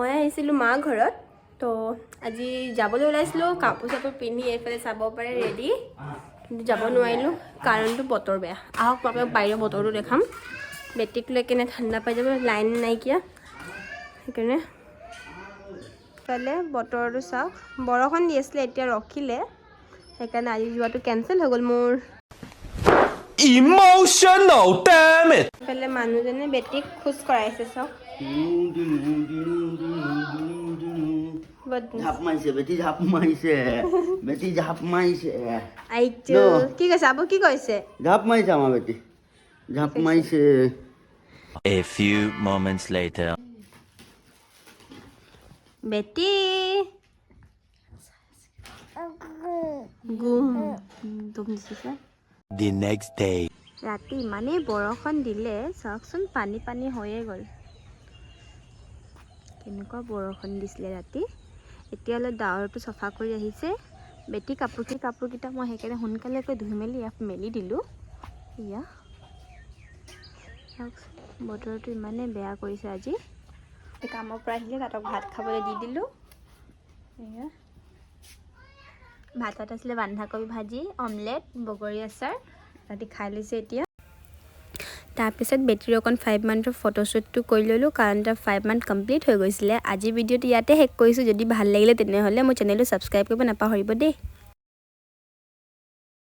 মই আহিছিলোঁ মা ঘৰত তো আজি যাবলৈ ওলাইছিলোঁ কাপোৰ চাপোৰ পিন্ধি এইফালে চাব পাৰে ৰেডি কিন্তু যাব নোৱাৰিলোঁ কাৰণটো বতৰ বেয়া আহক আপোনাক বাহিৰৰ বতৰটো দেখাম বেটিক লৈ কেনে ঠাণ্ডা পাই যাব লাইন নাইকিয়া সেইকাৰণে ইফালে বতৰটো চাওক বৰষুণ দি আছিলে এতিয়া ৰখিলে সেইকাৰণে আজি যোৱাটো কেঞ্চেল হৈ গ'ল মোৰ Emotional, damn it! ইফালে মানুহজনে বেটিক খোজ কঢ়াইছে চাওক ঝাপ মাৰিছে বেটি ঝাপ মাৰিছে বেটি ঝাপ মাৰিছে আইটো কি কৈছে আবু কি কৈছে ঝাপ মাৰিছে আমাৰ বেটি ঝাপ মাৰিছে A few moments later. বেটি গুম তুম দিছে The next day. ৰাতি ইমানেই বৰষুণ দিলে চাওকচোন পানী পানী হৈয়ে গ'ল কেনেকুৱা বৰষুণ দিছিলে ৰাতি এতিয়ালৈ ডাৱৰটো চফা কৰি আহিছে বেটি কাপোৰকেইটা মই সেইকাৰণে সোনকালেকৈ ধুই মেলি ইয়াত মেলি দিলোঁ ইয়া চাওকচোন বতৰটো ইমানেই বেয়া কৰিছে আজি কামৰ পৰা আহিলে তাতক ভাত খাবলৈ দি দিলোঁ এয়া ভাতত আছিলে বন্ধাকবি ভাজি অমলেট বগৰী আচাৰ ৰাতি খাই লৈছে এতিয়া তাৰপিছত বেটিৰ অকণ 5 মান্থৰ ফটোশ্বুটটো কৰি ল'লোঁ কাৰণ তাৰ 5 মান্থ কমপ্লিট হৈ গৈছিলে আজি ভিডিঅ'টো ইয়াতে শেষ কৰিছোঁ যদি ভাল লাগিলে তেনেহ'লে মোৰ চেনেলটো ছাবস্ক্ৰাইব কৰিব নাপাহৰিব দেই